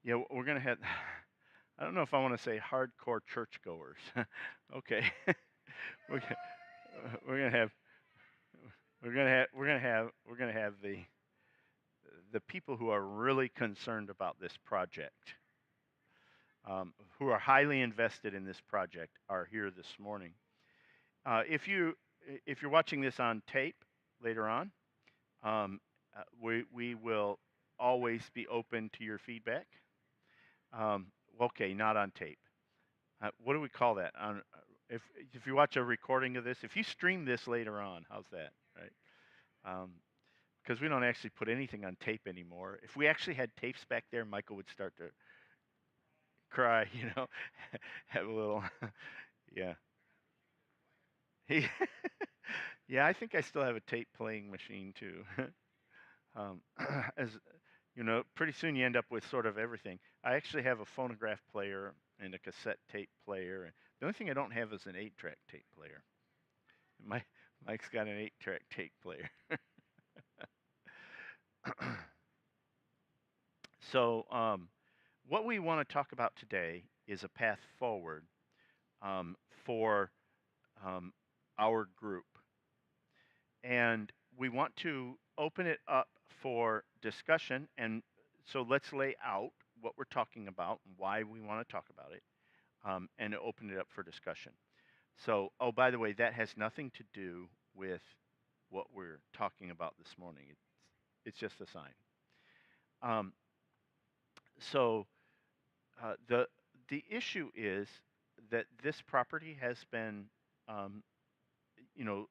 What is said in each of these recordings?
Yeah, we're gonna have. I don't know if I want to say hardcore churchgoers. Okay, we're gonna, we're gonna have we're gonna have the people who are really concerned about this project, who are highly invested in this project, are here this morning. If you're watching this on tape later on, um, we will always be open to your feedback. Um, okay, not on tape. What do we call that? If you watch a recording of this, if you stream this later on, how's that, right? Because we don't actually put anything on tape anymore. If we actually had tapes back there, Michael would start to cry, have a little, yeah. He, yeah, I think I still have a tape playing machine too. um, as pretty soon you end up with sort of everything. I actually have a phonograph player and a cassette tape player. And the only thing I don't have is an 8-track tape player. My Mike's got an 8-track tape player. So, what we want to talk about today is a path forward for um, our group. And we want to open it up for discussion. And so let's lay out what we're talking about and why we want to talk about it, and open it up for discussion. So, oh, by the way, that has nothing to do with what we're talking about this morning. It's just a sign. Um, so the issue is that this property has been, um, you know,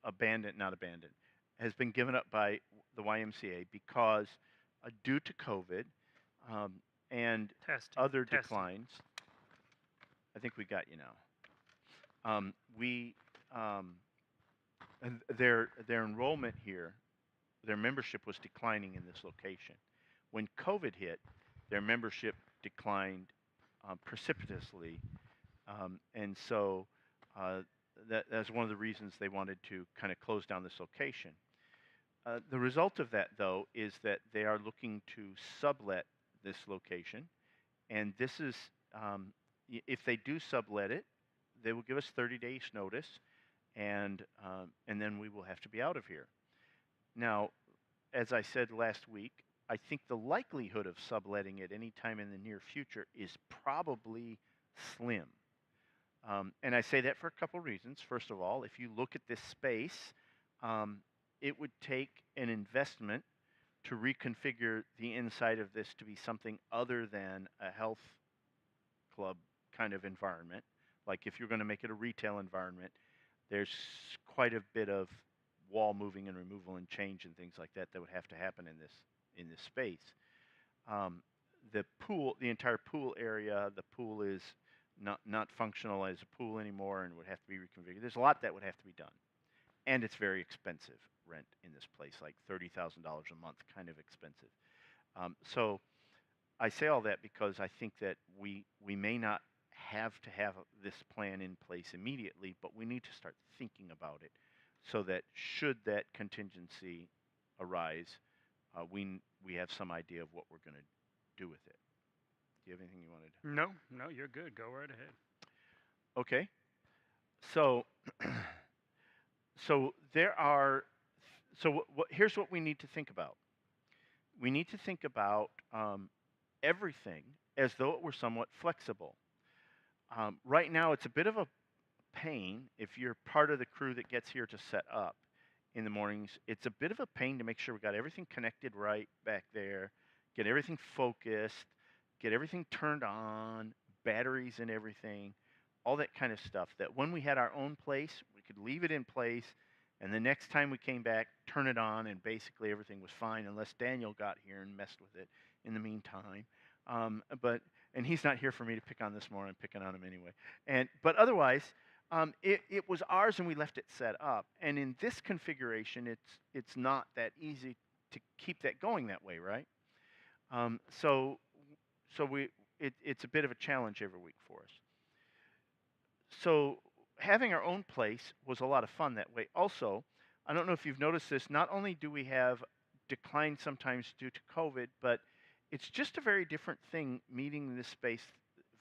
abandoned, not abandoned, has been given up by the YMCA because due to COVID um, and Testing, other testing. declines. I think we got you now. We and their enrollment here, their membership was declining in this location. When COVID hit, their membership declined precipitously, and so uh, that's one of the reasons they wanted to kind of close down this location. The result of that, though, is that they are looking to sublet this location, and this is if they do sublet it, they will give us 30 days notice, and then we will have to be out of here. Now, as I said last week, I think the likelihood of subletting it anytime in the near future is probably slim. And I say that for a couple reasons. First of all, if you look at this space, um, it would take an investment to reconfigure the inside of this to be something other than a health club kind of environment. Like if you're going to make it a retail environment, there's quite a bit of wall moving and removal and change and things like that that would have to happen in this space. Um, the entire pool area, the pool is not functional as a pool anymore and would have to be reconfigured. There's a lot that would have to be done, and it's very expensive rent in this place, like $30,000 a month, kind of expensive. So I say all that because I think that we may not have to have this plan in place immediately, but we need to start thinking about it so that should that contingency arise, we have some idea of what we're going to do with it. Do you have anything you wanted? No, no, you're good. Go right ahead. Okay. So so there are so here's what we need to think about. We need to think about everything as though it were somewhat flexible. Right now, it's a bit of a pain if you're part of the crew that gets here to set up in the mornings. It's a bit of a pain to make sure we got everything connected right back there, get everything focused, get everything turned on, batteries and everything, all that kind of stuff. That when we had our own place, we could leave it in place, and the next time we came back, turn it on, and basically everything was fine unless Daniel got here and messed with it in the meantime. And he's not here for me to pick on this morning. I'm picking on him anyway. But otherwise, it was ours and we left it set up. And in this configuration, it's not that easy to keep that going that way, right? Um, so it's a bit of a challenge every week for us. So having our own place was a lot of fun that way. Also, I don't know if you've noticed this. Not only do we have decline sometimes due to COVID, but it's just a very different thing meeting in this space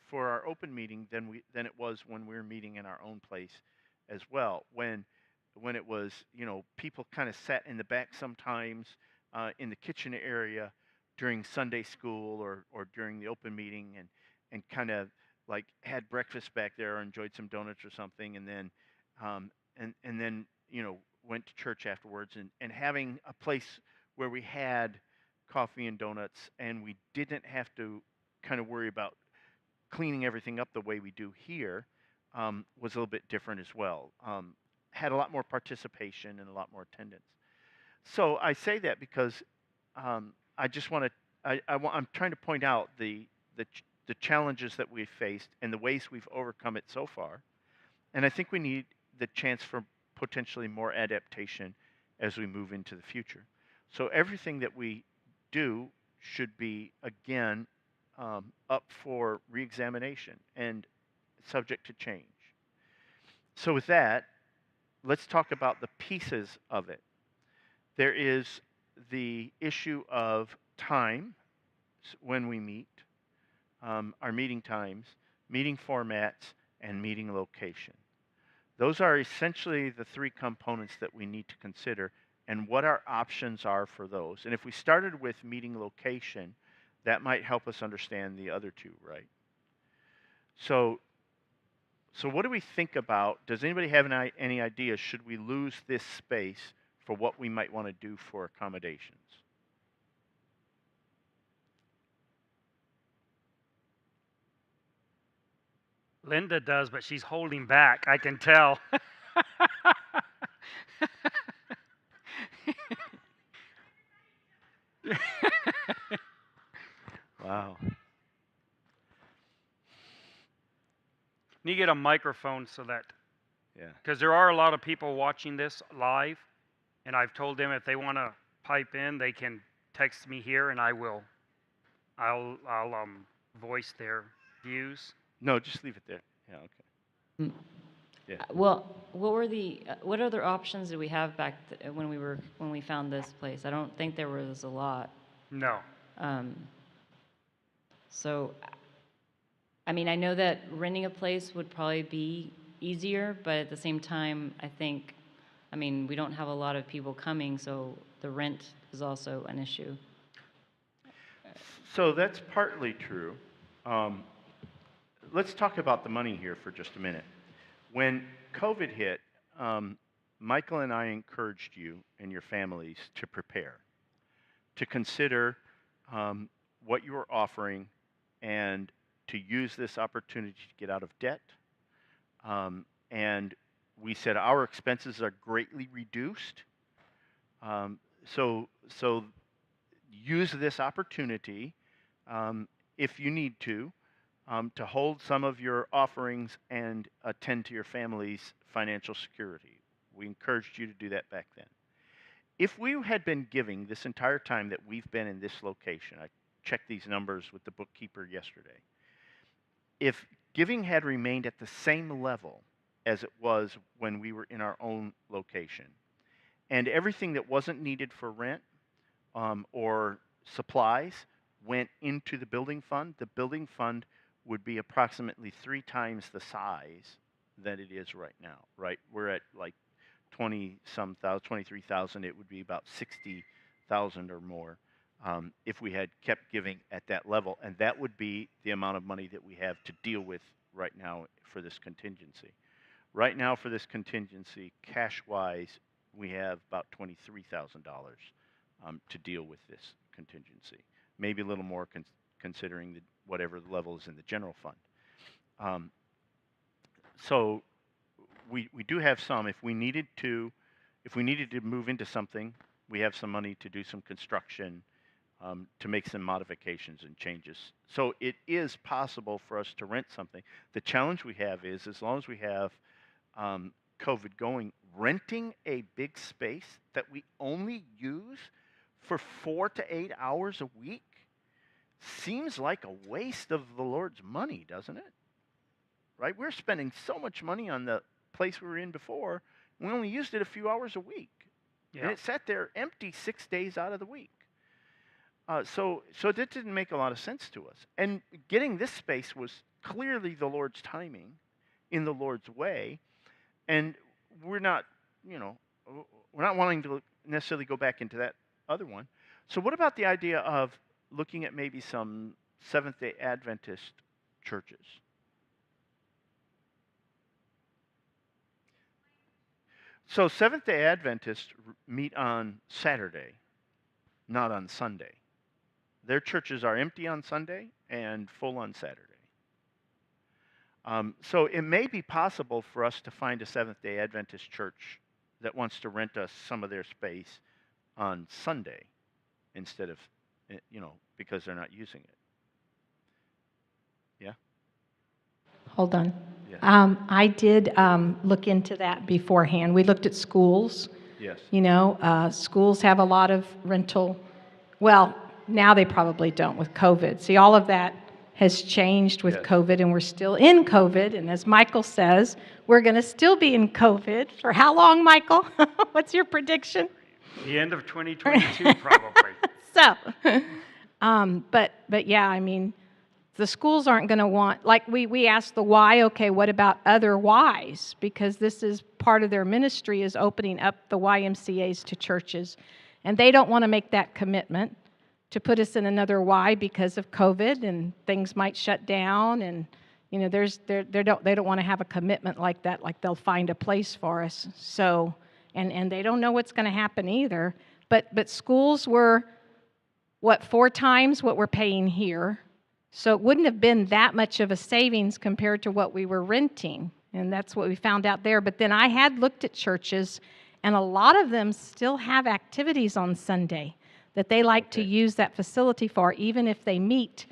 for our open meeting than it was when we were meeting in our own place as well. When it was, people kind of sat in the back sometimes in the kitchen area during Sunday school or during the open meeting and kind of like had breakfast back there or enjoyed some donuts or something um, and then went to church afterwards and having a place where we had coffee and donuts and we didn't have to kind of worry about cleaning everything up the way we do here was a little bit different as well. Had a lot more participation and a lot more attendance. So I say that because I just want to. I'm trying to point out the challenges that we've faced and the ways we've overcome it so far, and I think we need the chance for potentially more adaptation as we move into the future. So everything that we do should be again up for reexamination and subject to change. So with that, let's talk about the pieces of it. There is the issue of time when we meet, our meeting times, meeting formats, and meeting location. Those are essentially the three components that we need to consider and what our options are for those. And if we started with meeting location, that might help us understand the other two, right? So what do we think about? Does anybody have any ideas? Should we lose this space for what we might want to do for accommodations? Linda does, but she's holding back. I can tell. Wow. Need to get a microphone so that, Yeah. because there are a lot of people watching this live, and I've told them if they want to pipe in, they can text me here, and I'll voice their views. No, just leave it there. Yeah, okay. Mm. Yeah. Well, what other options did we have when we found this place? I don't think there was a lot. No. So, I mean, I know that renting a place would probably be easier, but at the same time, I mean, we don't have a lot of people coming, so the rent is also an issue. So that's partly true. Let's talk about the money here for just a minute. When COVID hit, Michael and I encouraged you and your families to prepare, to consider what you were offering and to use this opportunity to get out of debt. And we said our expenses are greatly reduced. So use this opportunity if you need to hold some of your offerings and attend to your family's financial security. We encouraged you to do that back then. If we had been giving this entire time that we've been in this location, I checked these numbers with the bookkeeper yesterday, if giving had remained at the same level as it was when we were in our own location, and everything that wasn't needed for rent or supplies went into the building fund would be approximately 3 times the size that it is right now, right? We're at like 23,000. It would be about 60,000 or more if we had kept giving at that level. And that would be the amount of money that we have to deal with right now for this contingency. Right now for this contingency, cash-wise, we have about $23,000 to deal with this contingency. Maybe a little more considering whatever the level is in the general fund. So we do have some. If we needed to move into something, we have some money to do some construction, to make some modifications and changes. So it is possible for us to rent something. The challenge we have is, as long as we have COVID going, renting a big space that we only use for 4 to 8 hours a week seems like a waste of the Lord's money, doesn't it? Right? We're spending so much money on the place we were in before. We only used it a few hours a week. Yeah. And it sat there empty 6 days out of the week. So that didn't make a lot of sense to us. And getting this space was clearly the Lord's timing, in the Lord's way, and we're not, you know, we're not wanting to necessarily go back into that other one. So what about the idea of looking at maybe some Seventh-day Adventist churches? So Seventh-day Adventists meet on Saturday, not on Sunday. Their churches are empty on Sunday and full on Saturday. So it may be possible for us to find a Seventh-day Adventist church that wants to rent us some of their space on Sunday instead of, because they're not using it. Yeah? Hold on. Yeah. I did look into that beforehand. We looked at schools. Yes. Schools have a lot of rental. Well, now they probably don't with COVID. See, all of that has changed with Yes. COVID, and we're still in COVID. And as Michael says, we're going to still be in COVID for how long, Michael? What's your prediction? The end of 2022, probably. So, but yeah, I mean, the schools aren't going to want, like we asked the why, okay, what about other whys? Because this is part of their ministry is opening up the YMCAs to churches. And they don't want to make that commitment to put us in another why because of COVID and things might shut down. And, they don't want to have a commitment like that, like they'll find a place for us. So, and they don't know what's going to happen either. But schools were, 4 times what we're paying here. So it wouldn't have been that much of a savings compared to what we were renting. And that's what we found out there. But then I had looked at churches, and a lot of them still have activities on Sunday that they like to use that facility for, even if they meet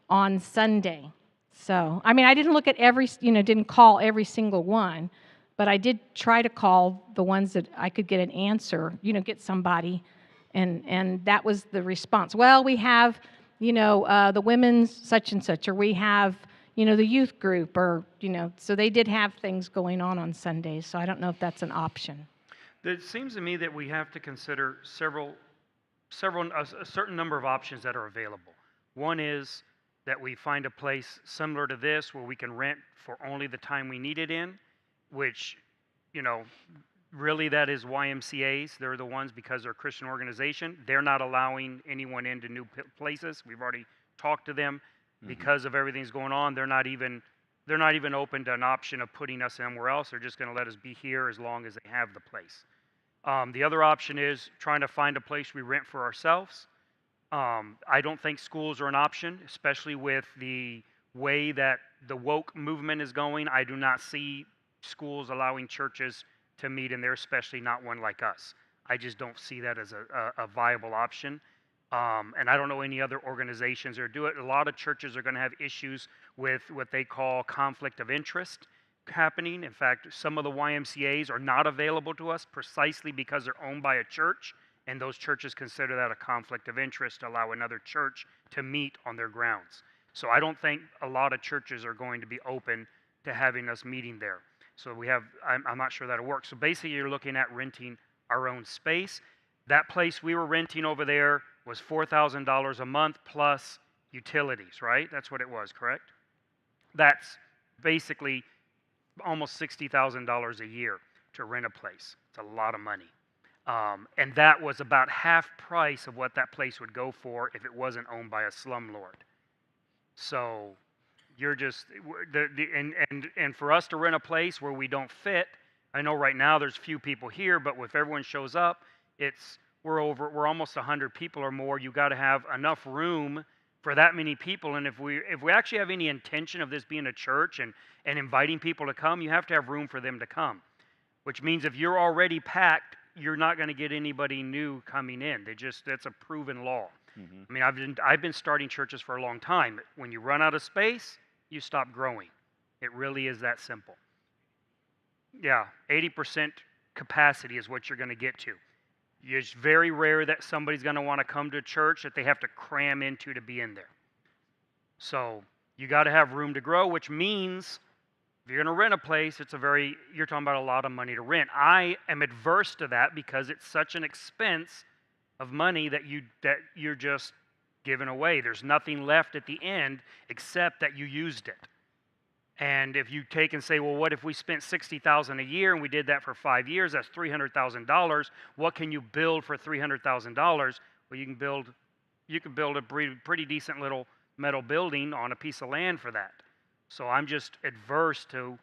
on Sunday. So, I mean, I didn't look at didn't call every single one, but I did try to call the ones that I could get an answer, get somebody. And that was the response. Well, we have, the women's such and such, or we have, the youth group, or, so they did have things going on Sundays. So I don't know if that's an option. It seems to me that we have to consider a certain number of options that are available. One is that we find a place similar to this where we can rent for only the time we need it in, which, really that is YMCAs. They're the ones, because they're a Christian organization, they're not allowing anyone into new places. We've already talked to them. Because of everything's going on, they're not even open to an option of putting us somewhere else. They're just going to let us be here as long as they have the place. The other option is trying to find a place we rent for ourselves. I don't think schools are an option, especially with the way that the woke movement is going. I do not see schools allowing churches to meet in there, especially not one like us. I just don't see that as a viable option. And I don't know any other organizations that do it. A lot of churches are going to have issues with what they call conflict of interest happening. In fact, some of the YMCAs are not available to us precisely because they're owned by a church, and those churches consider that a conflict of interest to allow another church to meet on their grounds. So I don't think a lot of churches are going to be open to having us meeting there. So I'm not sure that'll work. So basically you're looking at renting our own space. That place we were renting over there was $4,000 a month plus utilities, right? That's what it was, correct? That's basically almost $60,000 a year to rent a place. It's a lot of money. And that was about half price of what that place would go for if it wasn't owned by a slumlord. So you're just, and for us to rent a place where we don't fit, I know right now there's few people here, but if everyone shows up, we're almost 100 people or more. You got to have enough room for that many people. And if we actually have any intention of this being a church and inviting people to come, you have to have room for them to come. Which means if you're already packed, you're not going to get anybody new coming in. That's a proven law. I mean, I've been starting churches for a long time. When you run out of space, you stop growing. It really is that simple. Yeah, 80% capacity is what you're going to get to. It's very rare that somebody's going to want to come to a church that they have to cram into to be in there. So you got to have room to grow, which means if you're going to rent a place, you're talking about a lot of money to rent. I am adverse to that because it's such an expense of money that you're just given away. There's nothing left at the end except that you used it. And if you take and say, well, what if we spent $60,000 a year and we did that for 5 years? That's $300,000. What can you build for $300,000? Well, you can build a pretty decent little metal building on a piece of land for that. So I'm just adverse to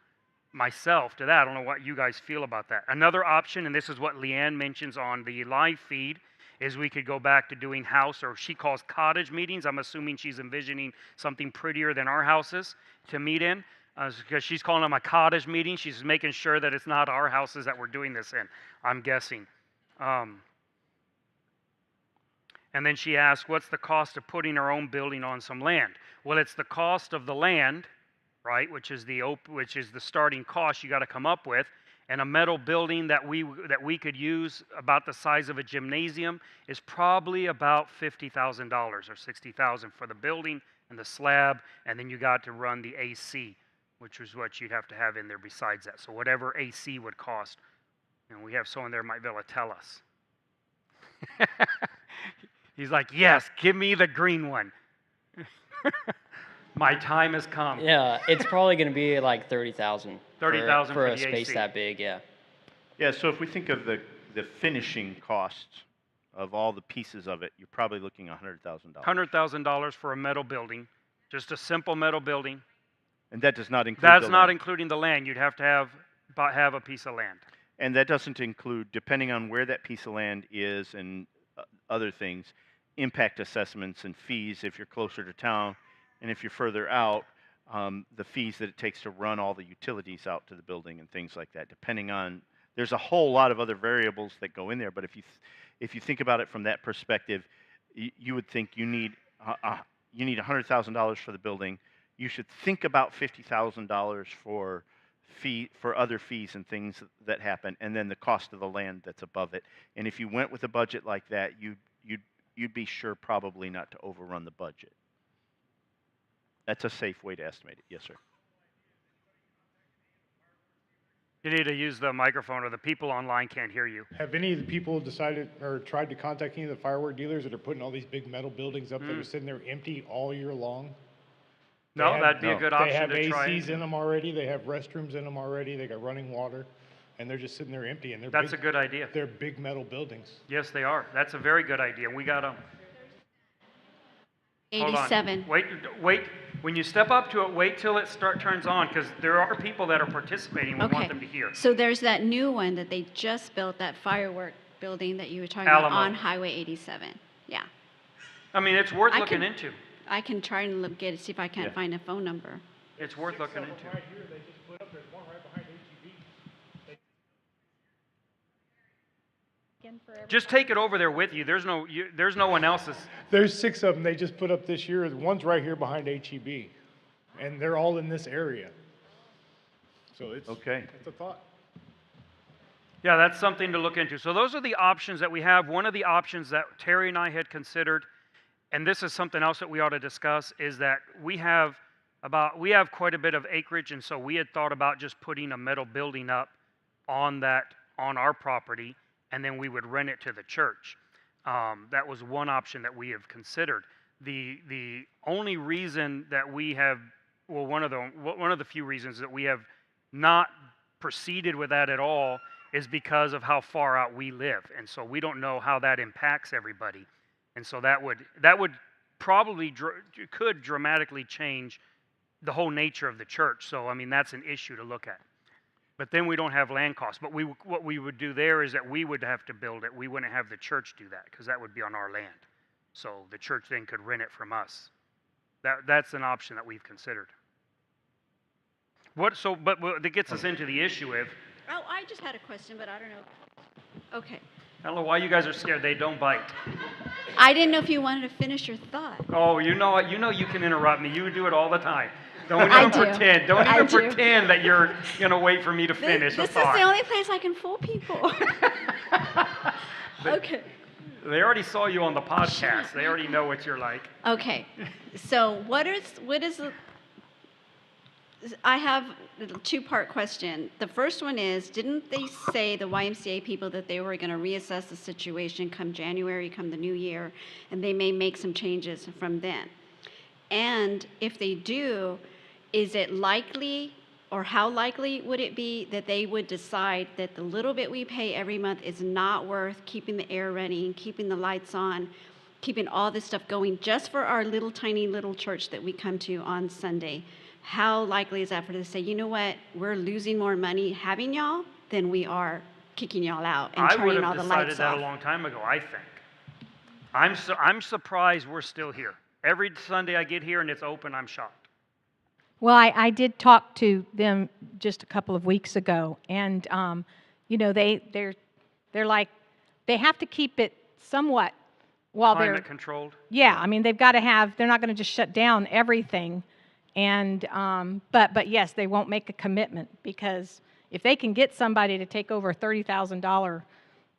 myself to that. I don't know what you guys feel about that. Another option, and this is what Leanne mentions on the live feed, is we could go back to doing house, or she calls cottage meetings. I'm assuming she's envisioning something prettier than our houses to meet in, because she's calling them a cottage meeting. She's making sure that it's not our houses that we're doing this in, I'm guessing. And then she asks, what's the cost of putting our own building on some land? Well, it's the cost of the land, right, which is the starting cost you got to come up with, and a metal building that we could use about the size of a gymnasium is probably about $50,000 or $60,000 for the building and the slab, and then you got to run the AC, which is what you'd have to have in there besides that. So whatever AC would cost, and we have someone there might be able to tell us. He's like, yes, give me the green one. My time has come. Yeah, it's probably going to be like 30,000. 30,000 for for a the space AC. that big. Yeah. Yeah, so if we think of the finishing costs of all the pieces of it, you're probably looking at $100,000. $100,000 for a metal building, just a simple metal building. And that does not include That's the not land. including the land. You'd have to have a piece of land. And that doesn't include, depending on where that piece of land is and other things, impact assessments and fees if you're closer to town, and if you're further out, the fees that it takes to run all the utilities out to the building and things like that. Depending on, there's a whole lot of other variables that go in there. But if you think about it from that perspective, you would think you need $100,000 for the building. You should think about $50,000 for other fees and things that happen, and then the cost of the land that's above it. And if you went with a budget like that, you'd be sure probably not to overrun the budget. That's a safe way to estimate it. Yes, sir. You need to use the microphone, or the people online can't hear you. Have any of the people decided or tried to contact any of the firework dealers that are putting all these big metal buildings up that are sitting there empty all year long? No, have- that'd be a good They option have to try. ACs in them already, they have restrooms in them already, they got running water, and they're just sitting there empty, and they're That's a big, good idea. they're big metal buildings. Yes, they are. That's a very good idea. We got them. Hold on. 87. Wait. When you step up to it, wait till it turns on, because there are people that are participating. We Okay. want them to hear. So there's that new one that they just built, that firework building that you were talking about Alamo. on Highway 87. Yeah. I mean, it's worth I looking can- into. I can try and see if I can't Yeah. find a phone number. It's worth looking into. Right here, they just put up, there's one right behind HEB. Just take it over there with you. There's no one else's. There's 6 of them they just put up this year, one's right here behind HEB, and they're all in this area. So it's Okay. a thought. Yeah, that's something to look into. So those are the options that we have. One of the options that Terry and I had considered, and this is something else that we ought to discuss, is that we have quite a bit of acreage, and so we had thought about just putting a metal building up on our property, and then we would rent it to the church. That was one option that we have considered. The only reason that we have, well, one of the few reasons that we have not proceeded with that at all is because of how far out we live, and so we don't know how that impacts everybody, and so that would probably could dramatically change the whole nature of the church. So I mean, that's an issue to look at. But then we don't have land costs. But what we would do there is that we would have to build it. We wouldn't have the church do that, because that would be on our land. So the church then could rent it from us. That's an option that we've considered. But that gets us into the issue of, Oh, I just had a question, but I don't know. Okay. I don't know why you guys are scared. They don't bite. I didn't know if you wanted to finish your thought. Oh, you know what? You know you can interrupt me. You do it all the time. Don't I even do. pretend. Don't I even do. pretend that you're going to wait for me to finish This a is thought. the only place I can fool people. Okay. They already saw you on the podcast. They already know what you're like. Okay. So what is the I have a two-part question. The first one is, didn't they say, the YMCA people, that they were going to reassess the situation come January, come the new year, and they may make some changes from then? And if they do, is it likely, or how likely would it be that they would decide that the little bit we pay every month is not worth keeping the air running, keeping the lights on, keeping all this stuff going just for our little tiny little church that we come to on Sunday? How likely is that for them to say, you know what, we're losing more money having y'all than we are kicking y'all out and I would turning all have the decided lights that off? a long time ago, I think. I'm surprised we're still here. Every Sunday I get here and it's open, I'm shocked. Well, I did talk to them just a couple of weeks ago, and you know, they're like, they have to keep it somewhat while they're, Climate controlled. yeah, I mean, they've got to have, they're not going to just shut down everything. And, but yes, they won't make a commitment, because if they can get somebody to take over $30,000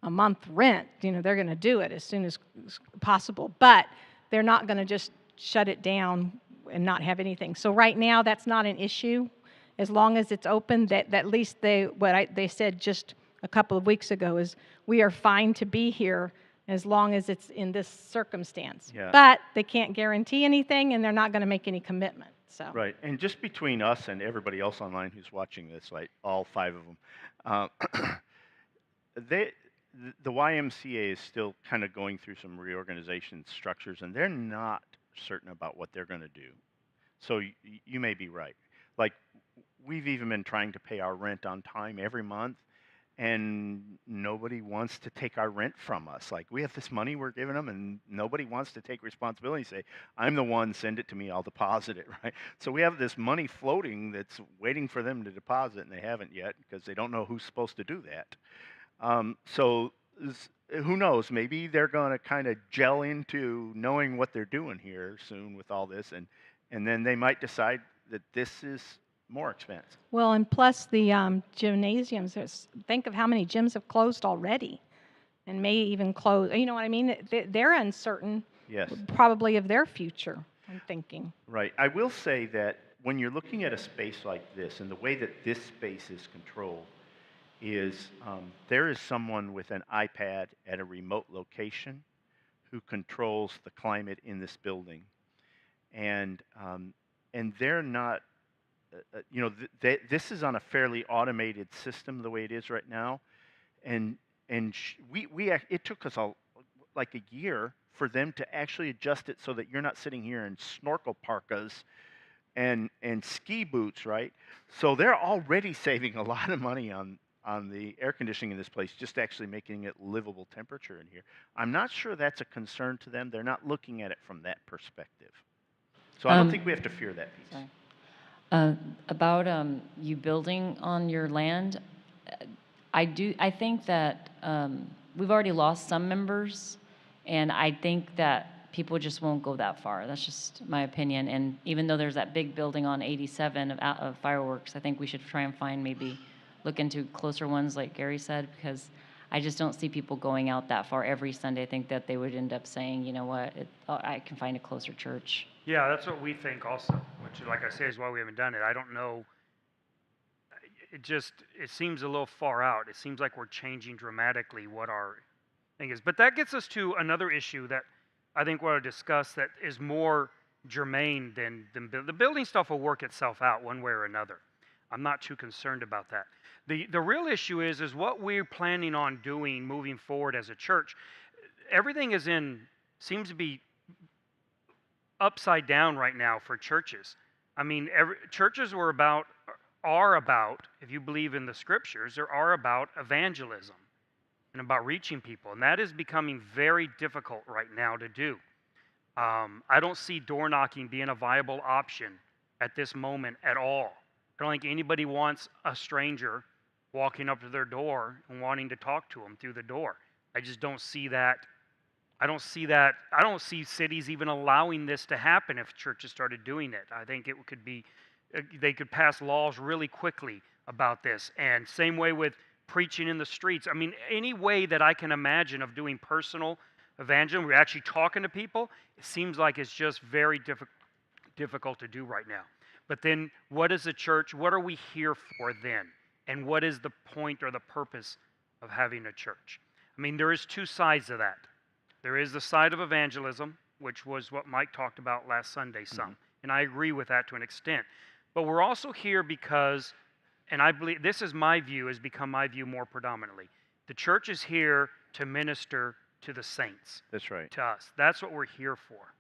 a month rent, you know, they're going to do it as soon as possible. But they're not going to just shut it down and not have anything. So right now, that's not an issue. As long as it's open, that at least they said just a couple of weeks ago is, we are fine to be here as long as it's in this circumstance. Yeah. But they can't guarantee anything, and they're not going to make any commitment. So. Right, and just between us and everybody else online who's watching this, like all 5 of them, the YMCA is still kind of going through some reorganization structures, and they're not certain about what they're going to do. So you may be right. Like, we've even been trying to pay our rent on time every month, and nobody wants to take our rent from us. Like, we have this money we're giving them, and nobody wants to take responsibility and say, I'm the one, send it to me, I'll deposit it, right? So we have this money floating that's waiting for them to deposit, and they haven't yet, because they don't know who's supposed to do that. Who knows, maybe they're going to kind of gel into knowing what they're doing here soon with all this, and then they might decide that this is more expensive. Well, and plus the gymnasiums, think of how many gyms have closed already and may even close. You know what I mean? They're uncertain, Yes. probably, of their future, I'm thinking. Right. I will say that when you're looking at a space like this, and the way that this space is controlled is there is someone with an iPad at a remote location who controls the climate in this building. And they're not, you know, this is on a fairly automated system the way it is right now. And it took us like a year for them to actually adjust it so that you're not sitting here in snorkel parkas and ski boots, right? So they're already saving a lot of money on the air conditioning in this place, just actually making it livable temperature in here. I'm not sure that's a concern to them. They're not looking at it from that perspective. So I don't think we have to fear that piece. Sorry. About you building on your land, I think that we've already lost some members, and I think that people just won't go that far. That's just my opinion. And even though there's that big building on 87 of fireworks, I think we should try and look into closer ones, like Gary said, because I just don't see people going out that far every Sunday. I think that they would end up saying, you know what, I can find a closer church. Yeah, that's what we think also, which, like I say, is why we haven't done it. I don't know. It seems a little far out. It seems like we're changing dramatically what our thing is. But that gets us to another issue that I think we'll discuss that is more germane than the building stuff will work itself out one way or another. I'm not too concerned about that. The real issue is what we're planning on doing moving forward as a church. Everything seems to be upside down right now for churches. I mean, churches are about, if you believe in the scriptures, are about evangelism and about reaching people. And that is becoming very difficult right now to do. I don't see door knocking being a viable option at this moment at all. I don't think anybody wants a stranger walking up to their door and wanting to talk to them through the door. I just don't see that. I don't see cities even allowing this to happen if churches started doing it. I think they could pass laws really quickly about this. And same way with preaching in the streets. I mean, any way that I can imagine of doing personal evangelism, we're actually talking to people, it seems like it's just very difficult to do right now. But then what is the church? What are we here for then? And what is the point or the purpose of having a church? I mean, there is two sides of that. There is the side of evangelism, which was what Mike talked about last Sunday some. And I agree with that to an extent. But we're also here because, and I believe this is my view, has become my view more predominantly. The church is here to minister to the saints, That's right. to us. That's what we're here for.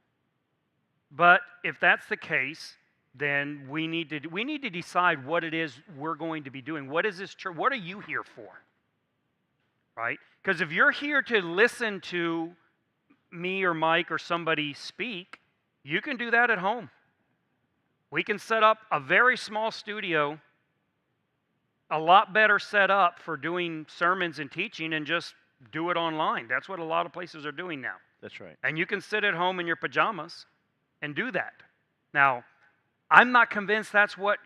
But if that's the case, then we need to decide what it is we're going to be doing. What is this church? What are you here for? Right? Because if you're here to listen to me or Mike or somebody speak, you can do that at home. We can set up a very small studio, a lot better set up for doing sermons and teaching, and just do it online. That's what a lot of places are doing now. That's right. And you can sit at home in your pajamas and do that. Now, I'm not convinced that's what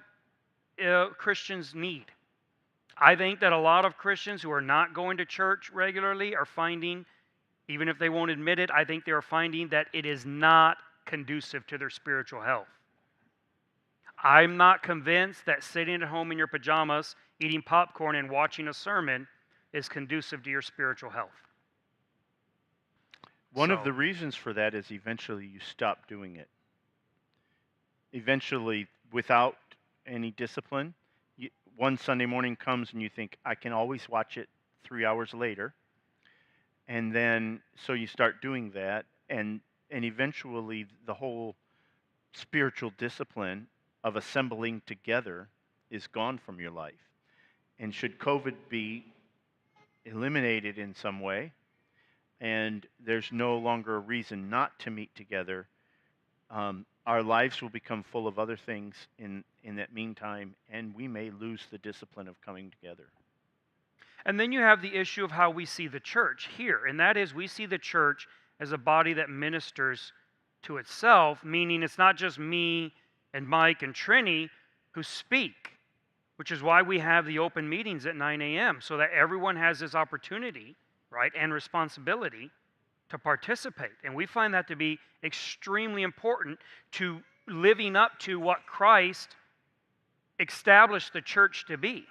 Christians need. I think that a lot of Christians who are not going to church regularly are finding, even if they won't admit it, I think they are finding that it is not conducive to their spiritual health. I'm not convinced that sitting at home in your pajamas, eating popcorn, and watching a sermon is conducive to your spiritual health. One of So- the reasons for that is eventually you stop doing it. Eventually, without any discipline, one Sunday morning comes and you think, I can always watch it 3 hours later. And then, so you start doing that, and eventually the whole spiritual discipline of assembling together is gone from your life. And should COVID be eliminated in some way, and there's no longer a reason not to meet together, our lives will become full of other things in that meantime, and we may lose the discipline of coming together. And then you have the issue of how we see the church here, and that is we see the church as a body that ministers to itself, meaning it's not just me and Mike and Trini who speak, which is why we have the open meetings at 9 a.m., so that everyone has this opportunity, right, and responsibility to participate. And we find that to be extremely important to living up to what Christ established the church to be.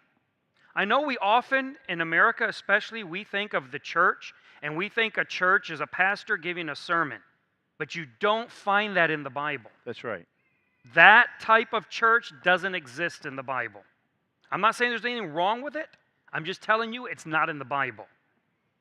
I know we often, in America especially, we think of the church, and we think a church is a pastor giving a sermon. But you don't find that in the Bible. That's right. That type of church doesn't exist in the Bible. I'm not saying there's anything wrong with it. I'm just telling you it's not in the Bible.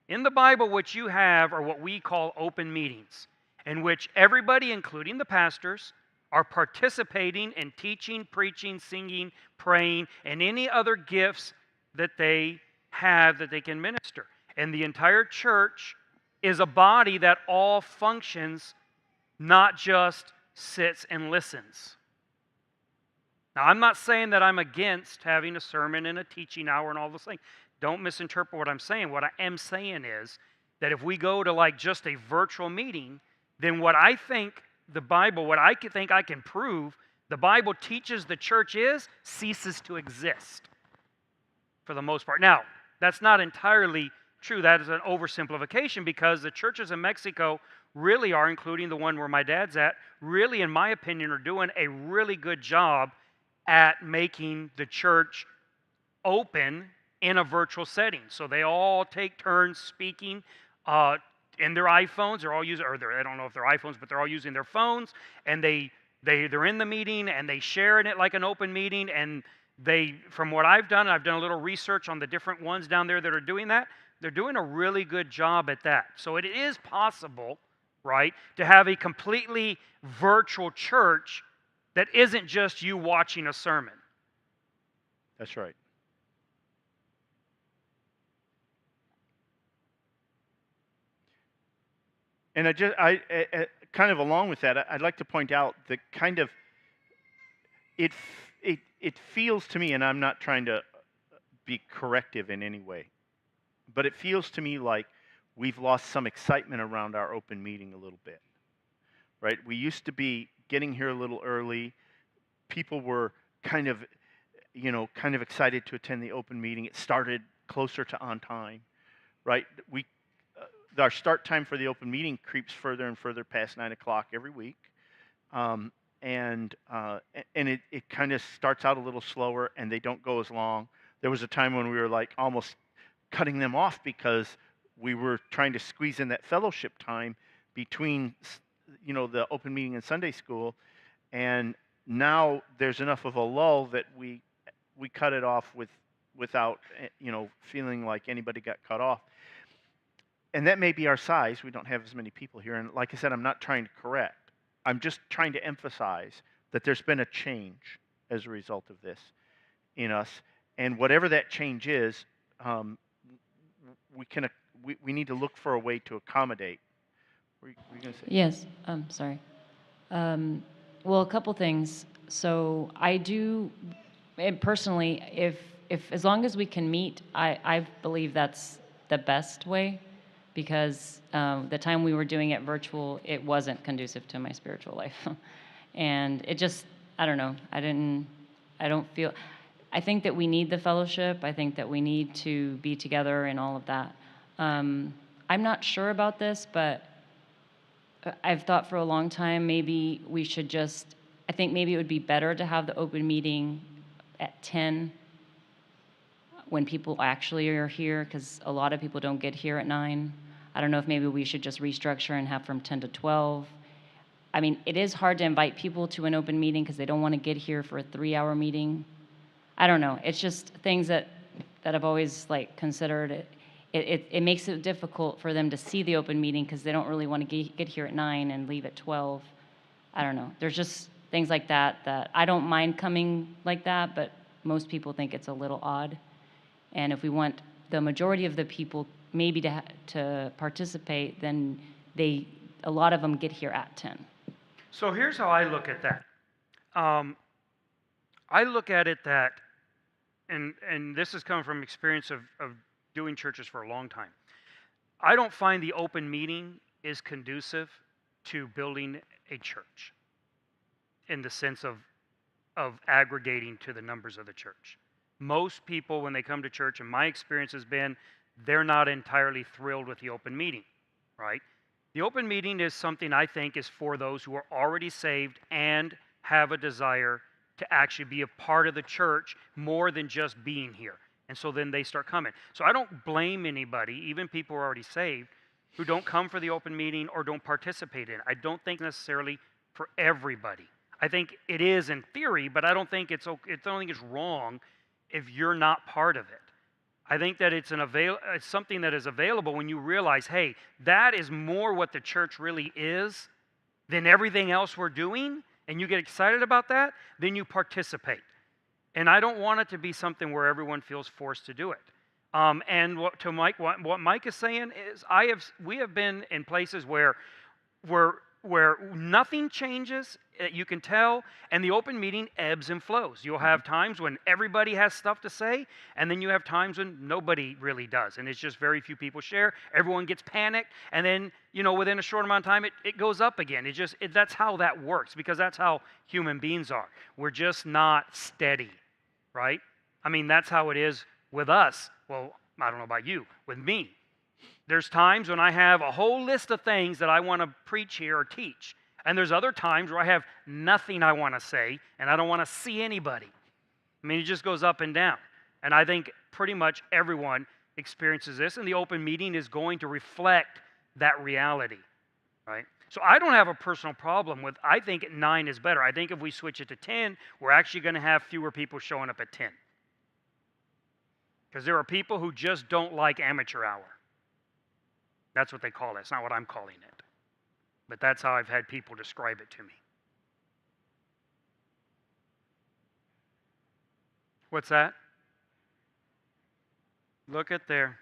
In the Bible, what you have are what we call open meetings, in which everybody, including the pastors, are participating in teaching, preaching, singing, praying, and any other gifts that they have that they can minister. And the entire church is a body that all functions, not just sits and listens. Now, I'm not saying that I'm against having a sermon and a teaching hour and all those things. Don't misinterpret what I'm saying. What I am saying is that if we go to like just a virtual meeting, then what I think the Bible, what I think I can prove, the Bible teaches the church is, ceases to exist for the most part. Now, that's not entirely true. That is an oversimplification, because the churches in Mexico really are, including the one where my dad's at, really, in my opinion, are doing a really good job at making the church open in a virtual setting. So they all take turns speaking in their iPhones. They're all using, or I don't know if they're iPhones, but they're all using their phones, and they're in the meeting and they share in it like an open meeting. And they, from what I've done a little research on the different ones down there that are doing that. They're doing a really good job at that. So it is possible, right, to have a completely virtual church that isn't just you watching a sermon. That's right. And I kind of along with that, I'd like to point out the kind of, it feels to me, and I'm not trying to be corrective in any way, but it feels to me like we've lost some excitement around our open meeting a little bit, right? We used to be getting here a little early. People were kind of excited to attend the open meeting. It started closer to on time, right? Our start time for the open meeting creeps further and further past 9 o'clock every week. And and it kind of starts out a little slower, and they don't go as long. There was a time when we were like almost cutting them off because we were trying to squeeze in that fellowship time between, the open meeting and Sunday school, and now there's enough of a lull that we cut it off without feeling like anybody got cut off. And that may be our size. We don't have as many people here. And like I said, I'm not trying to correct. I'm just trying to emphasize that there's been a change as a result of this in us. And whatever that change is, we need to look for a way to accommodate. Were you going to say? Yes, sorry. Well, a couple things. So I do, personally, if as long as we can meet, I believe that's the best way, because the time we were doing it virtual, it wasn't conducive to my spiritual life. And it just, I don't know, I think that we need the fellowship. I think that we need to be together and all of that. I'm not sure about this, but I've thought for a long time maybe we should I think maybe it would be better to have the open meeting at 10 when people actually are here, because a lot of people don't get here at 9. I don't know if maybe we should just restructure and have from 10 to 12. I mean, it is hard to invite people to an open meeting because they don't want to get here for a 3-hour meeting. I don't know. It's just things that I've always considered. It makes it difficult for them to see the open meeting because they don't really want to get here at 9 and leave at 12. I don't know. There's just things like that I don't mind coming like that, but most people think it's a little odd. And if we want the majority of the people maybe to participate, then a lot of them get here at 10. So here's how I look at that. I look at it that, and this has come from experience of doing churches for a long time. I don't find the open meeting is conducive to building a church in the sense of aggregating to the numbers of the church. Most people, when they come to church, and my experience has been, they're not entirely thrilled with the open meeting, right? The open meeting is something I think is for those who are already saved and have a desire to actually be a part of the church more than just being here. And so then they start coming. So I don't blame anybody, even people who are already saved, who don't come for the open meeting or don't participate in it. I don't think necessarily for everybody. I think it is in theory, but I don't think it's wrong if you're not part of it. I think that it's something that is available when you realize, hey, that is more what the church really is than everything else we're doing, and you get excited about that, then you participate. And I don't want it to be something where everyone feels forced to do it. And what Mike is saying is, we have been in places where nothing changes, you can tell, and the open meeting ebbs and flows. You'll have times when everybody has stuff to say, and then you have times when nobody really does, and it's just very few people share. Everyone gets panicked, and then within a short amount of time, it goes up again. That's how that works, because that's how human beings are. We're just not steady, right? I mean, that's how it is with us. Well, I don't know about you, with me. There's times when I have a whole list of things that I want to preach here or teach. And there's other times where I have nothing I want to say, and I don't want to see anybody. I mean, it just goes up and down. And I think pretty much everyone experiences this, and the open meeting is going to reflect that reality, right? So I don't have a personal problem with, I think 9 is better. I think if we switch it to 10, we're actually going to have fewer people showing up at 10. Because there are people who just don't like amateur hour. That's what they call it. It's not what I'm calling it. But that's how I've had people describe it to me. What's that? Look at there.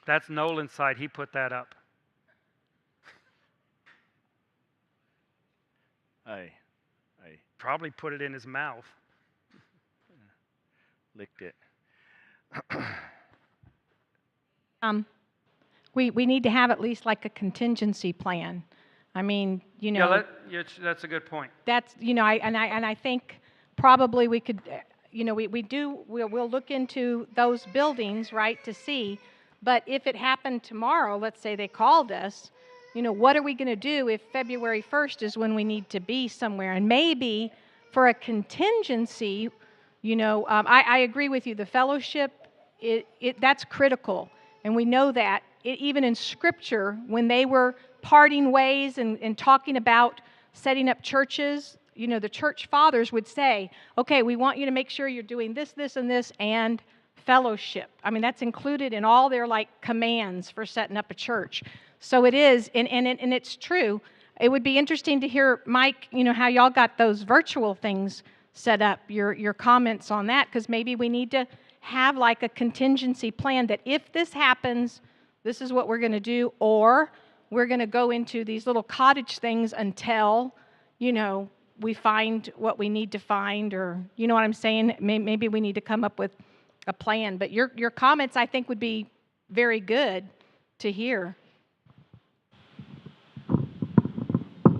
That's Nolan's side. He put that up. I Probably put it in his mouth. licked it. We need to have at least like a contingency plan. I mean, Yeah, that's a good point. that's, I think probably we could, we'll look into those buildings, right, to see. But if it happened tomorrow, let's say they called us, what are we going to do if February 1st is when we need to be somewhere? And maybe for a contingency, I agree with you. The fellowship, that's critical. And we know that. Even in Scripture, when they were parting ways and talking about setting up churches, the church fathers would say, okay, we want you to make sure you're doing this, this, and this, and fellowship. I mean, that's included in all their commands for setting up a church. So it is, and it's true. It would be interesting to hear, Mike, how y'all got those virtual things set up, your comments on that, because maybe we need to have a contingency plan that if this happens, this is what we're going to do, or we're going to go into these little cottage things until, we find what we need to find, or, you know what I'm saying? Maybe we need to come up with a plan. But your comments, I think, would be very good to hear.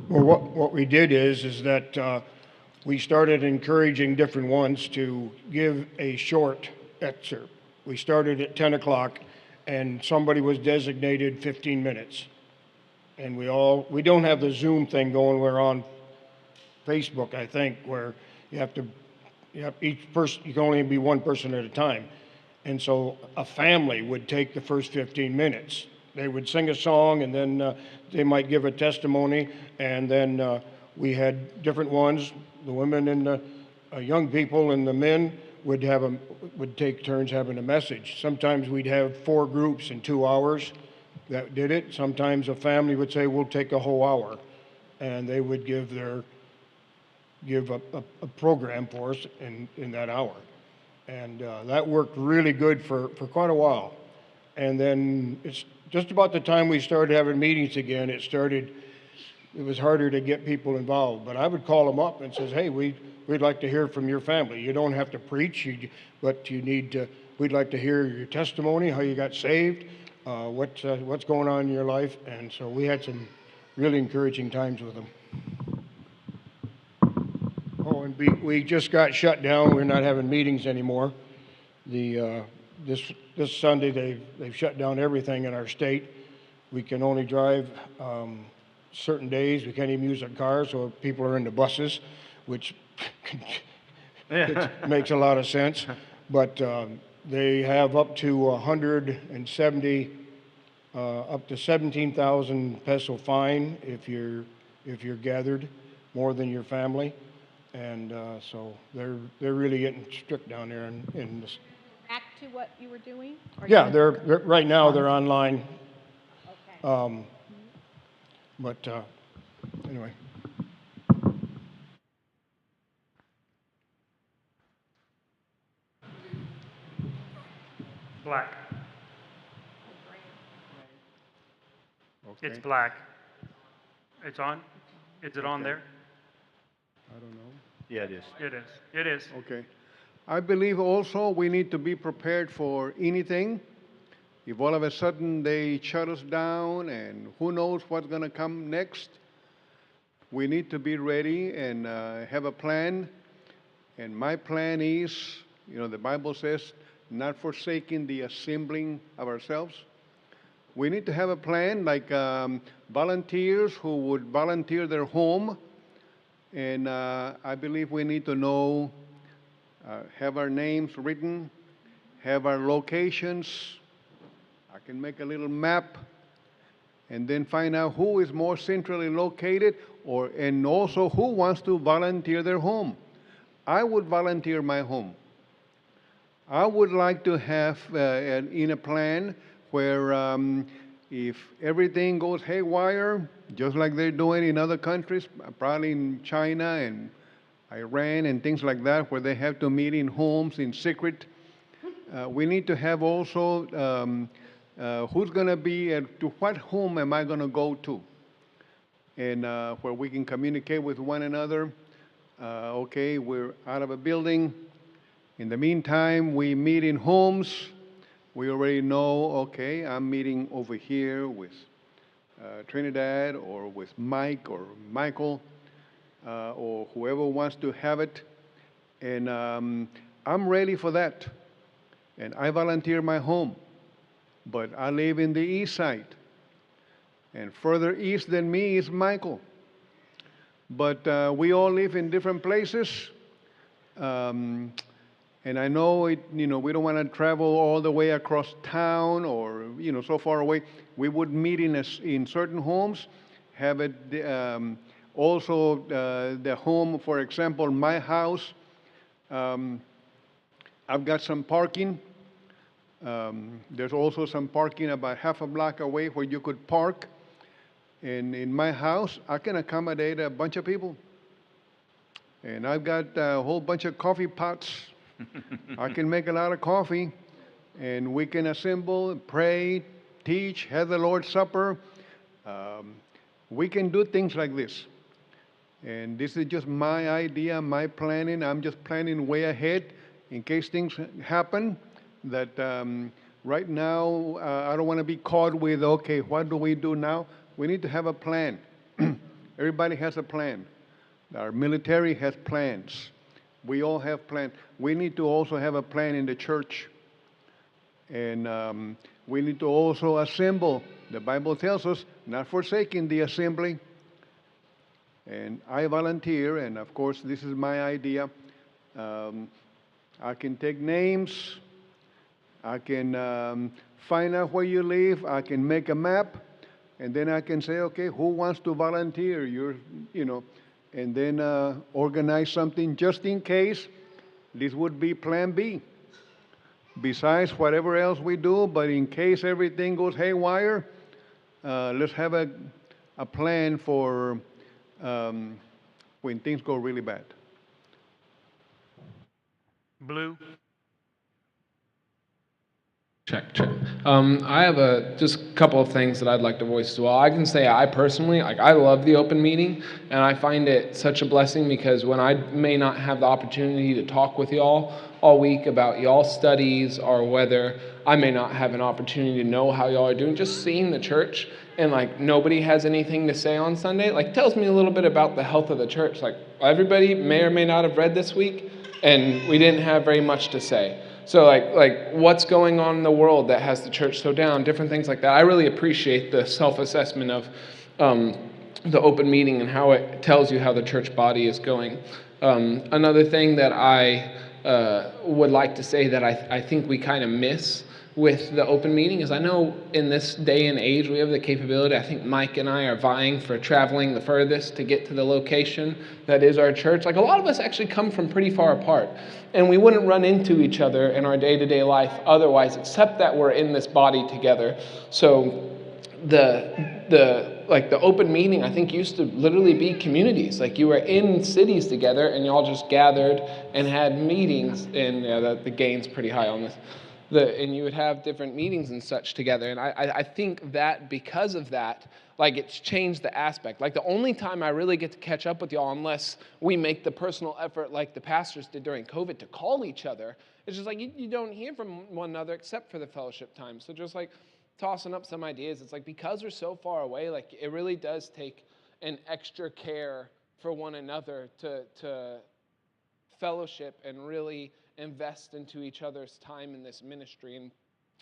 Well, what we did is that we started encouraging different ones to give a short excerpt. We started at 10 o'clock, and somebody was designated 15 minutes. And we don't have the Zoom thing going. We're on Facebook, I think, where each person, you can only be one person at a time. And so a family would take the first 15 minutes. They would sing a song, and then they might give a testimony, and then we had different ones. The women and the young people and the men would take turns having a message. Sometimes we'd have 4 groups in 2 hours that did it. Sometimes a family would say, we'll take a whole hour, and they would give a program for us in that hour. And that worked really good for quite a while. And then it's just about the time we started having meetings again, it was harder to get people involved. But I would call them up and says, hey, we'd like to hear from your family. You don't have to preach, but we'd like to hear your testimony, how you got saved, what's going on in your life. And so we had some really encouraging times with them. Oh, and we just got shut down. We're not having meetings anymore. This Sunday, they've shut down everything in our state. We can only drive certain days. We can't even use our cars, so people are in the buses, which makes a lot of sense. But they have up to 170, up to 17,000 peso fine if you're gathered more than your family. And so they're really getting strict down there in this. Back to what you were doing? Yeah, they're right now they're online. Okay. But anyway. Black. Okay. It's black. It's on? Is it on there? I don't know. Yeah, it is. It is. It is. Okay. I believe also we need to be prepared for anything. If all of a sudden they shut us down and who knows what's going to come next, we need to be ready and have a plan. And my plan is, the Bible says, not forsaking the assembling of ourselves. We need to have a plan like volunteers who would volunteer their home. And I believe we need to know, have our names written, have our locations. I can make a little map and then find out who is more centrally located and also who wants to volunteer their home. I would volunteer my home. I would like to have in a plan where if everything goes haywire, just like they're doing in other countries, probably in China and Iran and things like that, where they have to meet in homes in secret, we need to have also who's going to be, to what home am I going to go to? And where we can communicate with one another. Okay, we're out of a building. In the meantime, we meet in homes. We already know, okay, I'm meeting over here with Trinidad or with Mike or Michael or whoever wants to have it. And I'm ready for that. And I volunteer my home. But I live in the east side. And further east than me is Michael. but we all live in different places. Um, and I know it, we don't want to travel all the way across town or, so far away. We would meet in certain homes, have it also the home, for example, my house. Um, I've got some parking. There's also some parking about half a block away where you could park. And in my house, I can accommodate a bunch of people. And I've got a whole bunch of coffee pots. I can make a lot of coffee. And we can assemble, pray, teach, have the Lord's Supper. We can do things like this. And this is just my idea, my planning. I'm just planning way ahead in case things happen that right now I don't want to be caught with, okay, what do we do now? We need to have a plan. Everybody has a plan. Our military has plans. We all have plans. We need to also have a plan in the church. And we need to also assemble. The Bible tells us, not forsaking the assembly. And I volunteer, and of course, this is my idea. I can take names. I can find out where you live. I can make a map. And then I can say, okay, who wants to volunteer? And then organize something just in case. This would be plan B. Besides whatever else we do, but in case everything goes haywire, let's have a plan for when things go really bad. Blue? Check. I have just a couple of things that I'd like to voice as well. I can say I personally, I love the open meeting, and I find it such a blessing because when I may not have the opportunity to talk with y'all all week about y'all's studies or whether I may not have an opportunity to know how y'all are doing, just seeing the church and nobody has anything to say on Sunday, tells me a little bit about the health of the church. Everybody may or may not have read this week, and we didn't have very much to say. So what's going on in the world that has the church so down, different things like that. I really appreciate the self-assessment of the open meeting and how it tells you how the church body is going. Another thing that I would like to say that I think we kind of miss with the open meeting is I know in this day and age we have the capability. I think Mike and I are vying for traveling the furthest to get to the location that is our church. A lot of us actually come from pretty far apart, and we wouldn't run into each other in our day-to-day life otherwise, except that we're in this body together. So the open meeting I think used to literally be communities. You were in cities together and y'all just gathered and had meetings, and the gain's pretty high on this. And you would have different meetings and such together. And I think that because of that, it's changed the aspect. The only time I really get to catch up with y'all, unless we make the personal effort like the pastors did during COVID to call each other, it's just you don't hear from one another except for the fellowship time. So just tossing up some ideas, it's because we're so far away, it really does take an extra care for one another to fellowship and really invest into each other's time in this ministry. And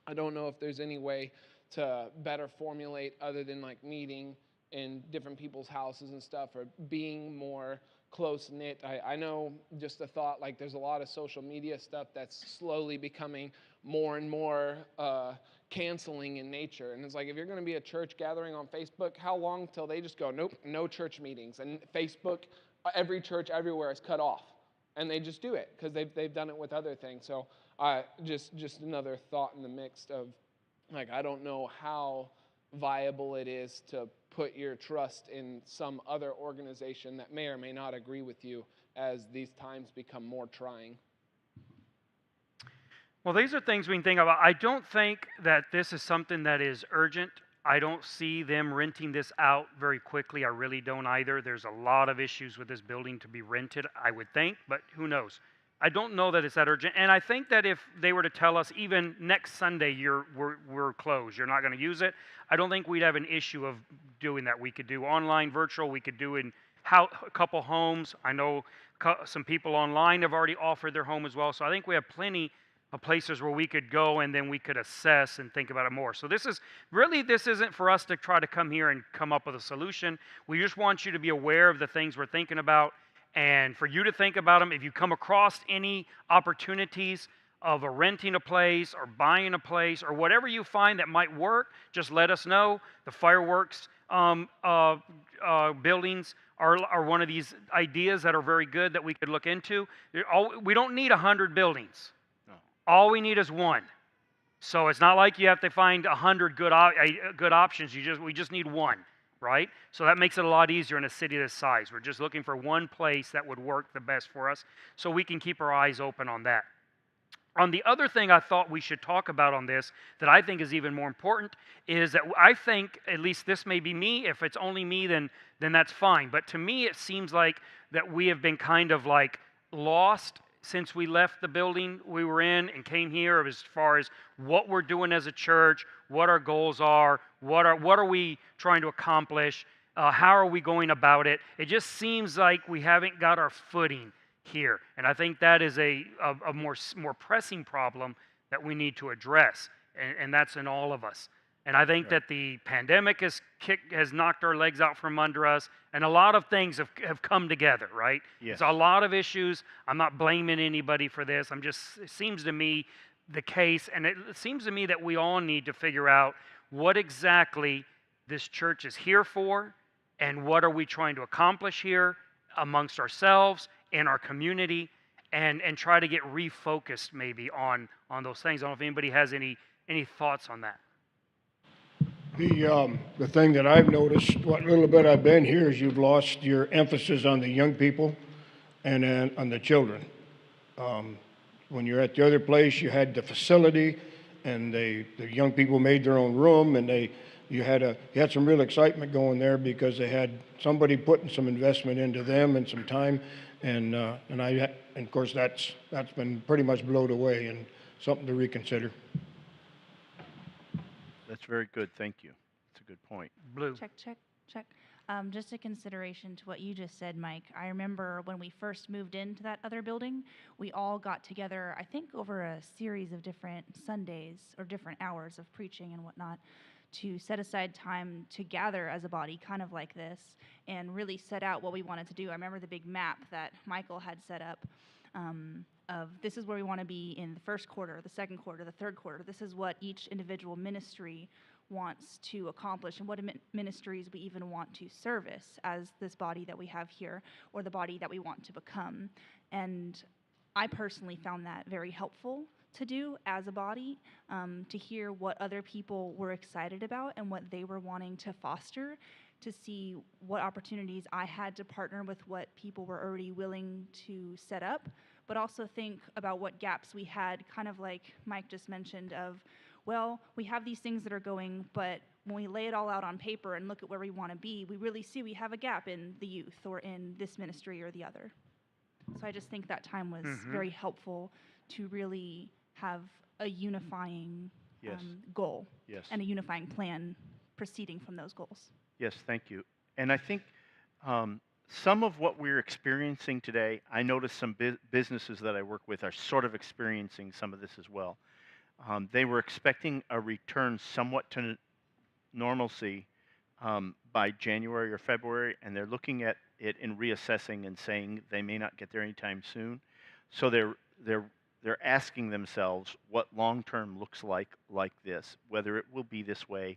I don't know if there's any way to better formulate other than meeting in different people's houses and stuff, or being more close-knit. I know just the thought, there's a lot of social media stuff that's slowly becoming more and more canceling in nature. And it's if you're going to be a church gathering on Facebook, how long till they just go, nope, no church meetings. And Facebook, every church everywhere is cut off. And they just do it because they've done it with other things. So just another thought in the mix of I don't know how viable it is to put your trust in some other organization that may or may not agree with you as these times become more trying. Well, these are things we can think about. I don't think that this is something that is urgent. I don't see them renting this out very quickly. I really don't either. There's a lot of issues with this building to be rented, I would think, but who knows? I don't know that it's that urgent. And I think that if they were to tell us even next Sunday we're closed, you're not going to use it, I don't think we'd have an issue of doing that. We could do online, virtual. We could do in a couple homes. I know some people online have already offered their home as well. So I think we have plenty places where we could go and then we could assess and think about it more. So this isn't for us to try to come here and come up with a solution. We just want you to be aware of the things we're thinking about and for you to think about them. If you come across any opportunities of renting a place or buying a place or whatever you find that might work, just let us know. The fireworks buildings are one of these ideas that are very good that we could look into. We don't need 100 buildings. No. All we need is one. So it's not like you have to find 100 good options. We just need one, right? So that makes it a lot easier in a city this size. We're just looking for one place that would work the best for us, so we can keep our eyes open on that. On the other thing I thought we should talk about on this that I think is even more important is that I think, at least this may be me, if it's only me then that's fine. But to me it seems like that we have been kind of like lost since we left the building we were in and came here as far as what we're doing as a church, what our goals are, what are we trying to accomplish, how are we going about it. It just seems like we haven't got our footing here. And I think that is a more pressing problem that we need to address, and that's in all of us. And I think that the pandemic has knocked our legs out from under us, and a lot of things have come together, right? Yes. It's a lot of issues. I'm not blaming anybody for this. It seems to me the case, and it seems to me that we all need to figure out what exactly this church is here for, and what are we trying to accomplish here amongst ourselves in our community, and try to get refocused maybe on those things. I don't know if anybody has any thoughts on that. The thing that I've noticed, what little bit I've been here, is you've lost your emphasis on the young people and then on the children. When you're at the other place, you had the facility, and the young people made their own room, and you had some real excitement going there because they had somebody putting some investment into them and some time, and of course that's been pretty much blown away, and something to reconsider. That's very good. Thank you. That's a good point. Blue. Check. Just a consideration to what you just said, Mike. I remember when we first moved into that other building, we all got together, I think over a series of different Sundays or different hours of preaching and whatnot, to set aside time to gather as a body, kind of like this, and really set out what we wanted to do. I remember the big map that Michael had set up of this is where we want to be in the first quarter, the second quarter, the third quarter. This is what each individual ministry wants to accomplish, and what ministries we even want to service as this body that we have here, or the body that we want to become. And I personally found that very helpful to do as a body, to hear what other people were excited about and what they were wanting to foster, to see what opportunities I had to partner with what people were already willing to set up, but also think about what gaps we had, kind of like Mike just mentioned of, well, we have these things that are going, but when we lay it all out on paper and look at where we want to be, we really see we have a gap in the youth or in this ministry or the other. So I just think that time was very helpful to really have a unifying goal and a unifying plan proceeding from those goals. Yes, thank you. And I think some of what we're experiencing today, I noticed some businesses that I work with are sort of experiencing some of this as well. They were expecting a return somewhat to normalcy by January or February, and they're looking at it and reassessing and saying they may not get there anytime soon. So they're asking themselves what long-term looks like this, whether it will be this way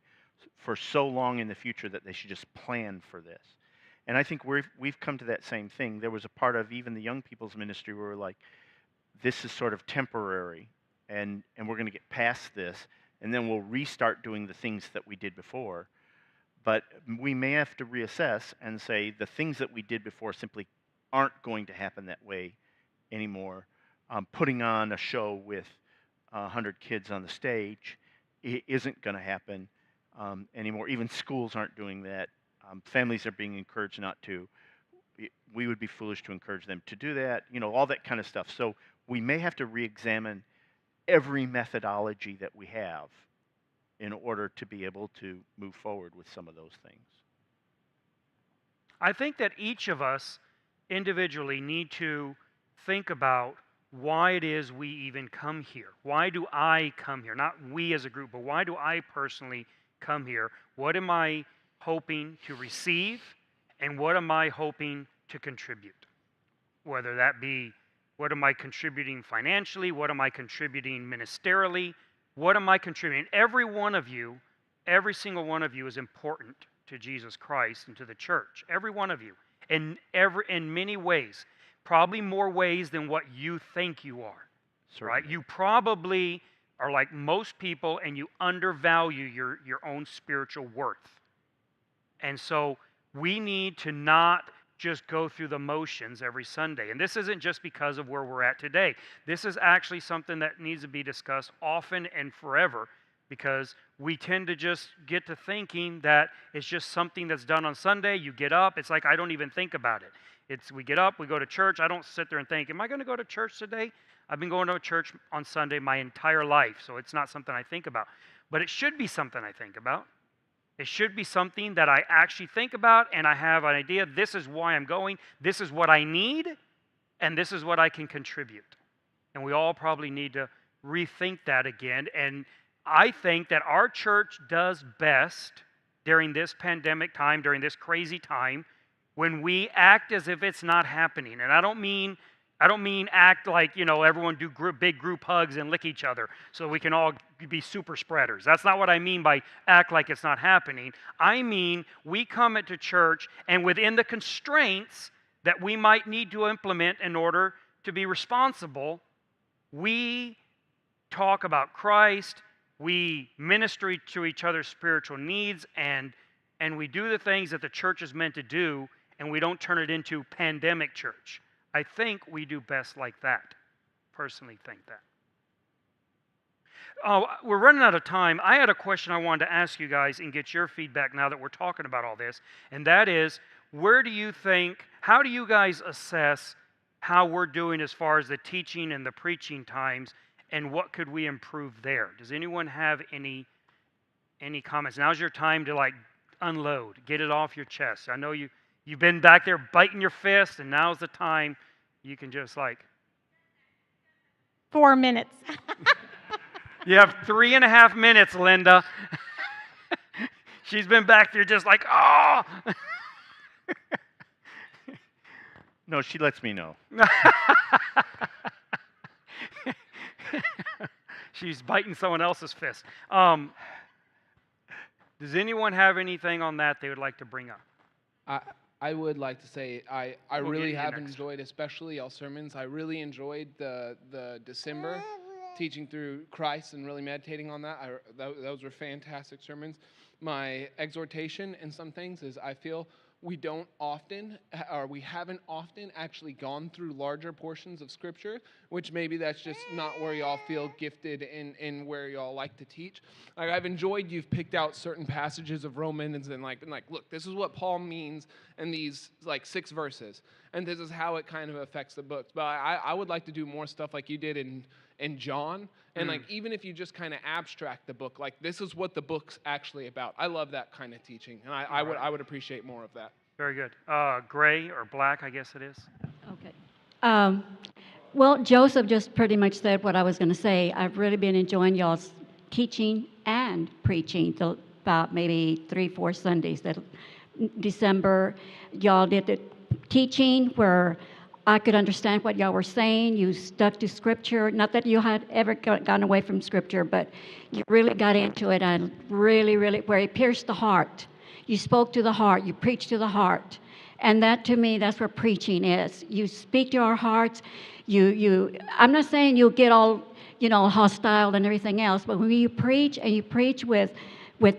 for so long in the future that they should just plan for this. And I think we've come to that same thing. There was a part of even the young people's ministry where we're like, this is sort of temporary, and we're going to get past this, and then we'll restart doing the things that we did before. But we may have to reassess and say the things that we did before simply aren't going to happen that way anymore. Putting on a show with 100 kids on the stage isn't going to happen anymore. Even schools aren't doing that. Families are being encouraged not to. We would be foolish to encourage them to do that, all that kind of stuff. So we may have to re-examine every methodology that we have in order to be able to move forward with some of those things. I think that each of us individually need to think about why it is we even come here. Why do I come here? Not we as a group, but why do I personally come here? What am I hoping to receive? And what am I hoping to contribute? Whether that be, what am I contributing financially? What am I contributing ministerially? What am I contributing? Every one of you, every single one of you is important to Jesus Christ and to the church. Every one of you. In many ways. Probably more ways than what you think you are. Right? You probably are like most people and you undervalue your own spiritual worth. And so we need to not just go through the motions every Sunday. And this isn't just because of where we're at today. This is actually something that needs to be discussed often and forever, because we tend to just get to thinking that it's just something that's done on Sunday. You get up. It's like I don't even think about it. We get up, we go to church. I don't sit there and think, am I going to go to church today? I've been going to church on Sunday my entire life, so it's not something I think about. But it should be something I think about. It should be something that I actually think about, and I have an idea. This is why I'm going. This is what I need, and this is what I can contribute. And we all probably need to rethink that again. And I think that our church does best during this pandemic time, during this crazy time, when we act as if it's not happening. And I don't mean act like, everyone do big group hugs and lick each other so we can all be super spreaders. That's not what I mean by act like it's not happening. I mean, we come into church and within the constraints that we might need to implement in order to be responsible, we talk about Christ, we minister to each other's spiritual needs, and we do the things that the church is meant to do, and we don't turn it into pandemic church. I think we do best like that. Personally think that. We're running out of time. I had a question I wanted to ask you guys and get your feedback now that we're talking about all this, and that is, how do you guys assess how we're doing as far as the teaching and the preaching times, and what could we improve there? Does anyone have any comments? Now's your time to unload, get it off your chest. I know you've been back there biting your fist, and now's the time you can just 4 minutes. You have 3.5 minutes, Linda. She's been back there just oh! No, she lets me know. She's biting someone else's fist. Does anyone have anything on that they would like to bring up? I would like to say I We'll really get you have next. enjoyed, especially y'all sermons. I really enjoyed the December teaching through Christ and really meditating on that. Those were fantastic sermons. My exhortation in some things is I feel we haven't often actually gone through larger portions of Scripture, which maybe that's just not where y'all feel gifted in where y'all like to teach. I've enjoyed you've picked out certain passages of Romans and been look, this is what Paul means in these 6 verses, and this is how it kind of affects the books. But I would like to do more stuff like you did in John, and even if you just kind of abstract the book, this is what the book's actually about. I love that kind of teaching, and I would appreciate more of that. Very good. Gray or black, I guess it is. Okay. Well, Joseph just pretty much said what I was going to say. I've really been enjoying y'all's teaching and preaching about maybe 3-4 Sundays. That December, y'all did the teaching where I could understand what y'all were saying. You stuck to Scripture. Not that you had ever gone away from Scripture, but you really got into it and really, where it pierced the heart. You spoke to the heart. You preached to the heart. And that, to me, that's what preaching is. You speak to our hearts. I'm not saying you'll get all, hostile and everything else, but when you preach, and you preach with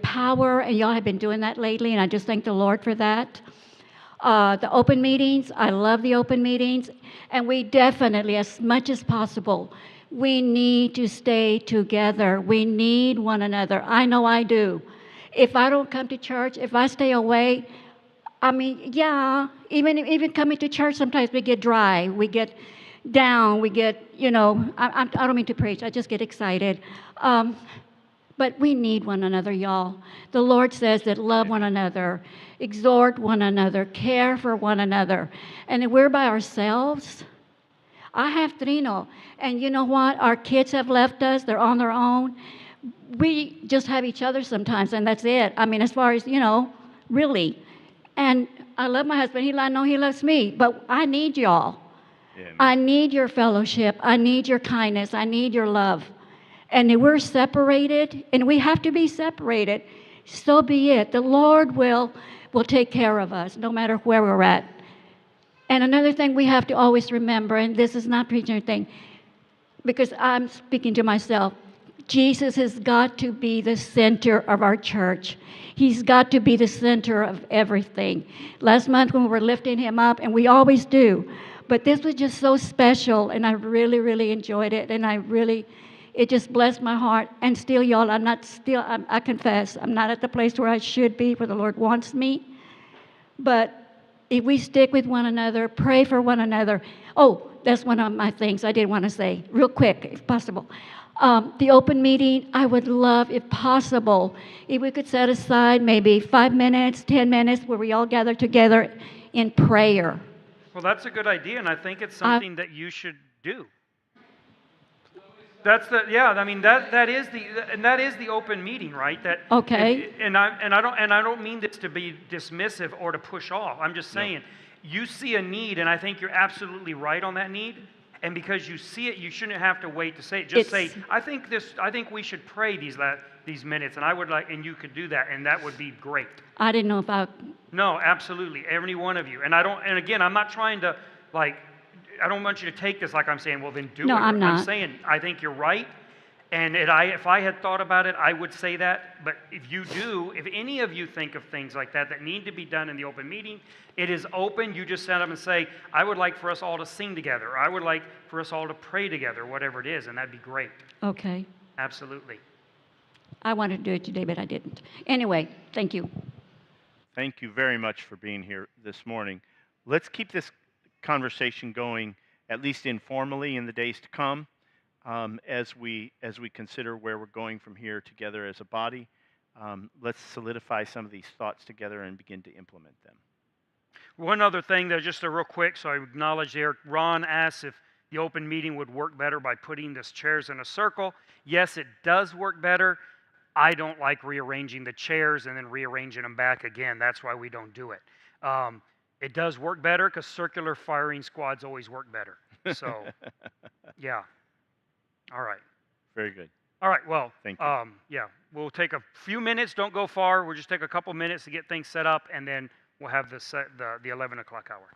power, and y'all have been doing that lately, and I just thank the Lord for that. The open meetings, I love the open meetings, and we definitely, as much as possible, we need to stay together. We need one another. I know I do. If I don't come to church, if I stay away, even coming to church, sometimes we get dry, we get down, we get, I don't mean to preach, I just get excited. But we need one another, y'all. The Lord says that love one another, exhort one another, care for one another. And if we're by ourselves, I have Trino. And you know what? Our kids have left us, they're on their own. We just have each other sometimes, and that's it. I mean, as far as, really. And I love my husband. I know he loves me, but I need y'all. Yeah, I need your fellowship. I need your kindness. I need your love. And if we're separated, and we have to be separated, so be it. The Lord will take care of us, no matter where we're at. And another thing we have to always remember, and this is not preaching anything, because I'm speaking to myself, Jesus has got to be the center of our church. He's got to be the center of everything. Last month when we were lifting him up, and we always do, but this was just so special, and I really, really enjoyed it, and it just blessed my heart. And still, y'all, I confess, I'm not at the place where I should be, where the Lord wants me. But if we stick with one another, pray for one another. Oh, that's one of my things I did want to say, real quick, if possible. The open meeting, I would love, if possible, if we could set aside maybe 5 minutes, 10 minutes, where we all gather together in prayer. Well, that's a good idea, and I think it's something that you should do. That is the open meeting, right? Okay. I don't mean this to be dismissive or to push off. I'm just saying, you see a need, and I think you're absolutely right on that need. And because you see it, you shouldn't have to wait to say it. Just say, I think we should pray these minutes, and I would like, and you could do that, and that would be great. I didn't know if No, absolutely, every one of you. And again, I'm not trying to I don't want you to take this like I'm saying, well, then do it. No, I'm not. I'm saying, I think you're right. And if I had thought about it, I would say that. But if any of you think of things like that need to be done in the open meeting, it is open. You just stand up and say, I would like for us all to sing together. I would like for us all to pray together, whatever it is. And that'd be great. Okay. Absolutely. I wanted to do it today, but I didn't. Anyway, thank you. Thank you very much for being here this morning. Let's keep this conversation going, at least informally, in the days to come, as we consider where we're going from here together as a body. Let's solidify some of these thoughts together and begin to implement them. One other thing, though, just real quick, so I acknowledge there, Ron asked if the open meeting would work better by putting these chairs in a circle. Yes, it does work better. I don't like rearranging the chairs and then rearranging them back again. That's why we don't do it. It does work better because circular firing squads always work better. So, yeah. All right. Very good. All right. Well, thank you. Yeah, we'll take a few minutes. Don't go far. We'll just take a couple minutes to get things set up, and then we'll have the 11 o'clock hour.